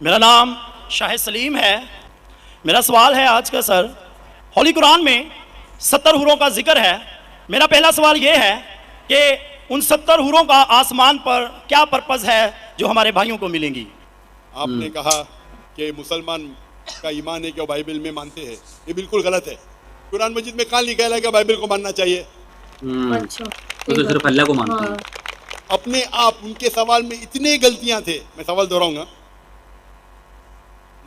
मेरा नाम शाहिद सलीम है। मेरा सवाल है आज का सर, होली कुरान में 70 हूरों का जिक्र है। मेरा पहला सवाल ये है कि उन 70 हूरों का आसमान पर क्या पर्पज़ है जो हमारे भाइयों को मिलेंगी। आपने कहा कि मुसलमान का ईमान है कि वो बाइबल में मानते हैं, ये बिल्कुल गलत है। कुरान मजीद में कहाँ लिखा है कि बाइबल को मानना चाहिए? अच्छा, वो तो सिर्फ अल्लाह को मानते हैं। अपने आप उनके सवाल में इतने गलतियां थे, मैं सवाल दोहराऊंगा।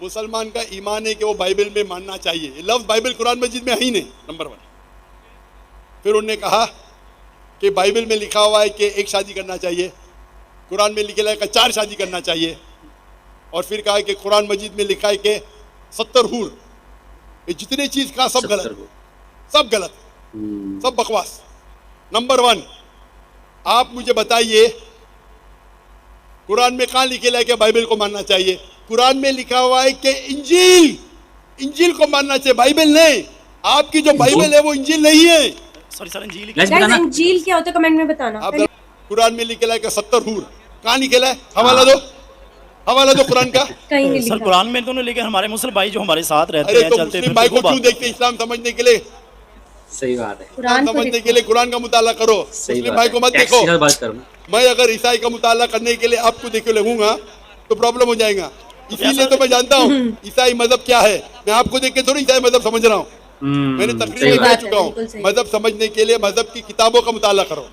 मुसलमान का ईमान है कि वो बाइबल में मानना चाहिए, ये लफ्ज बाइबल कुरान मजीद में है ही नहीं, नंबर 1। फिर उन्होंने कहा कि बाइबल में लिखा हुआ है कि एक शादी करना चाहिए, कुरान में लिखा है कि 4 शादी करना चाहिए, और फिर कहा कि कुरान मजीद में लिखा है कि 70 हूर। ये जितने चीज कहा सब गलत, सब गलत, सब बकवास। नंबर 1, आप मुझे बताइए कुरान में कहाँ लिखेला है कि बाइबल को मानना चाहिए? कुरान में लिखा हुआ है कि इंजील को मानना चाहिए, बाइबल नहीं। आपकी जो बाइबल है वो इंजील नहीं है। सॉरी सर, इंजील गाइस गाइस बताना। इंजील क्या होता है कमेंट में बताना। आप कुरान में लिखेला है कि 70 हूर, कहाँ लिखेला है? हवाला दो, हवाला दो कुरान का। कहीं नहीं सर लिखा। कुरान में तो नहीं, लेकिन हमारे मुस्लिम भाई जो हमारे साथ रहते अरे हैं तो चलते मुस्लिम भाई फिरते को वो क्यों बात देखते? इस्लाम समझने के लिए, सही बात है। कुरान को समझने देखो। के लिए कुरान का मुताला करो, सही मुस्लिम बात भाई है। को मत टैक्स देखो। की बात करूँ मैं अगर ईसाई का मुताला करने के लिए आपको देखे लगूंगा तो प्रॉब्लम हो जाएगा। इसीलिए तो मैं जानता हूँ ईसाई मजहब क्या है। मैं आपको देख के थोड़ी ईसाई मजहब समझ रहा हूँ। मैंने सही तकरीर में बात कह है, चुका हूँ, बिल्कुल सही। मजहब समझने के लिए मजहब की किताबों का मुताला करो।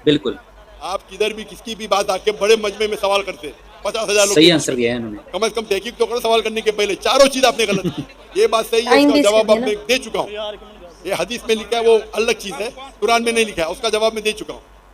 बिल्कुल आप किधर भी किसकी भी बात आके बड़े मजमे में सवाल करते, 50,000 लोग सही आंसर दिया है इन्होंने। कम से कम तहकीक तो करो सवाल करने के पहले। चारों चीज आपने गलत की, ये बात सही है, टाइम उसका वेस्ट जवाब कर दिया आपने दे चुका हूँ। ये हदीस में लिखा है वो अलग चीज है, कुरान में नहीं लिखा है, उसका जवाब मैं दे चुका हूँ।